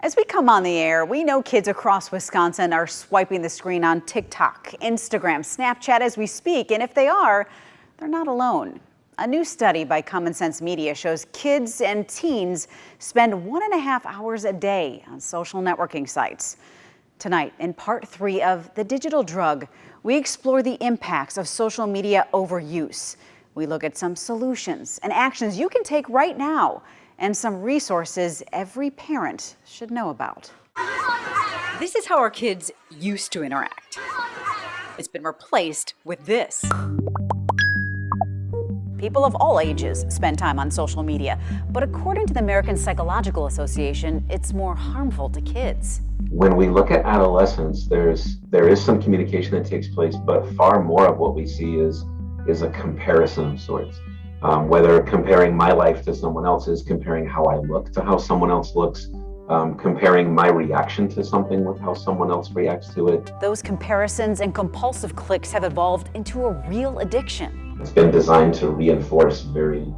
As we come on the air, we know kids across Wisconsin are swiping the screen on TikTok, Instagram, Snapchat as we speak, and if they are, they're not alone. A new study by Common Sense Media shows kids and teens spend 1.5 hours a day on social networking sites. Tonight, in part 3 of The Digital Drug, we explore the impacts of social media overuse. We look at some solutions and actions you can take right now, and some resources every parent should know about. This is how our kids used to interact. It's been replaced with this. People of all ages spend time on social media, but according to the American Psychological Association, it's more harmful to kids. When we look at adolescence, there is some communication that takes place, but far more of what we see is a comparison of sorts. Whether comparing my life to someone else's, comparing how I look to how someone else looks, comparing my reaction to something with how someone else reacts to it. Those comparisons and compulsive clicks have evolved into a real addiction. It's been designed to reinforce very,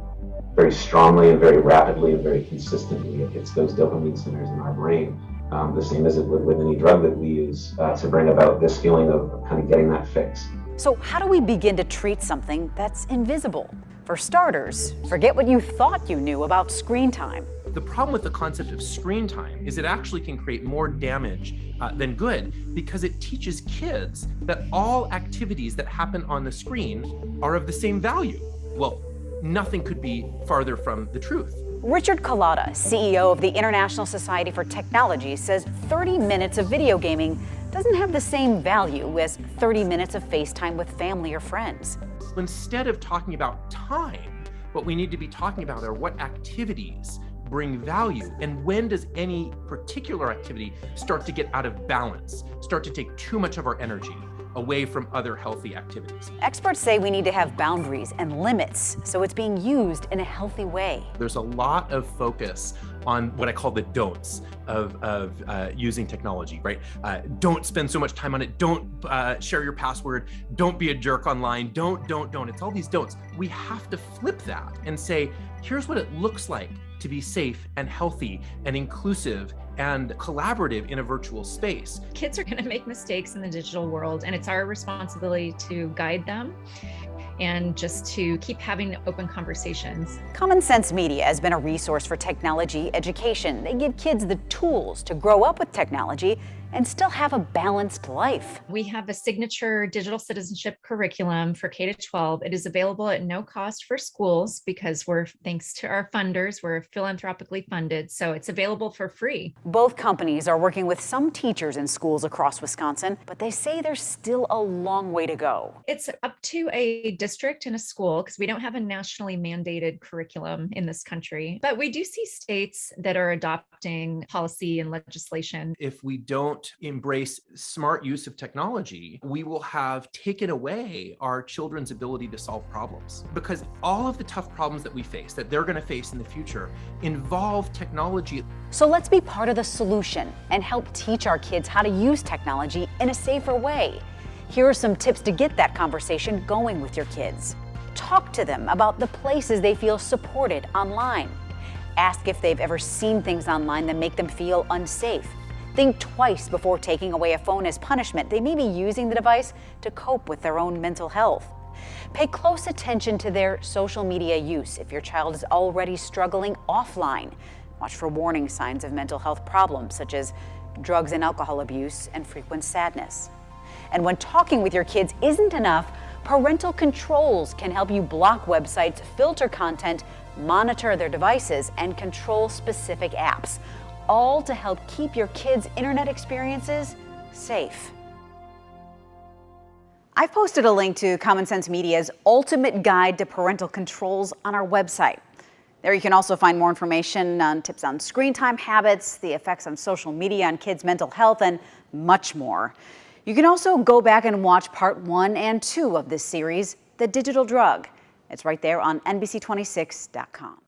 very strongly and very rapidly and very consistently. It hits those dopamine centers in our brain, the same as it would with any drug that we use to bring about this feeling of kind of getting that fix. So how do we begin to treat something that's invisible? For starters, forget what you thought you knew about screen time. The problem with the concept of screen time is it actually can create more damage than good, because it teaches kids that all activities that happen on the screen are of the same value. Well, nothing could be farther from the truth. Richard Kalata, CEO of the International Society for Technology, says 30 minutes of video gaming doesn't have the same value as 30 minutes of FaceTime with family or friends. Instead of talking about time, what we need to be talking about are what activities bring value, and when does any particular activity start to get out of balance, start to take too much of our energy away from other healthy activities. Experts say we need to have boundaries and limits so it's being used in a healthy way. There's a lot of focus on what I call the don'ts of using technology, right? Don't spend so much time on it. Don't share your password. Don't be a jerk online. Don't. It's all these don'ts. We have to flip that and say, here's what it looks like to be safe and healthy and inclusive and collaborative in a virtual space. Kids are going to make mistakes in the digital world, and it's our responsibility to guide them and just to keep having open conversations. Common Sense Media has been a resource for technology education. They give kids the tools to grow up with technology and still have a balanced life. We have a signature digital citizenship curriculum for K-12. It is available at no cost for schools because thanks to our funders, we're philanthropically funded, so it's available for free. Both companies are working with some teachers in schools across Wisconsin, but they say there's still a long way to go. It's up to a district and a school because we don't have a nationally mandated curriculum in this country, but we do see states that are adopting policy and legislation. If we don't embrace smart use of technology, we will have taken away our children's ability to solve problems, because all of the tough problems that we face, that they're going to face in the future, involve technology. So let's be part of the solution and help teach our kids how to use technology in a safer way. Here are some tips to get that conversation going with your kids. Talk to them about the places they feel supported online. Ask if they've ever seen things online that make them feel unsafe. Think twice before taking away a phone as punishment. They may be using the device to cope with their own mental health. Pay close attention to their social media use if your child is already struggling offline. Watch for warning signs of mental health problems such as drugs and alcohol abuse and frequent sadness. And when talking with your kids isn't enough, parental controls can help you block websites, filter content, monitor their devices, and control specific apps, all to help keep your kids' internet experiences safe. I've posted a link to Common Sense Media's Ultimate Guide to Parental Controls on our website. There you can also find more information on tips on screen time habits, the effects on social media on kids' mental health, and much more. You can also go back and watch part 1 and 2 of this series, The Digital Drug. It's right there on NBC26.com.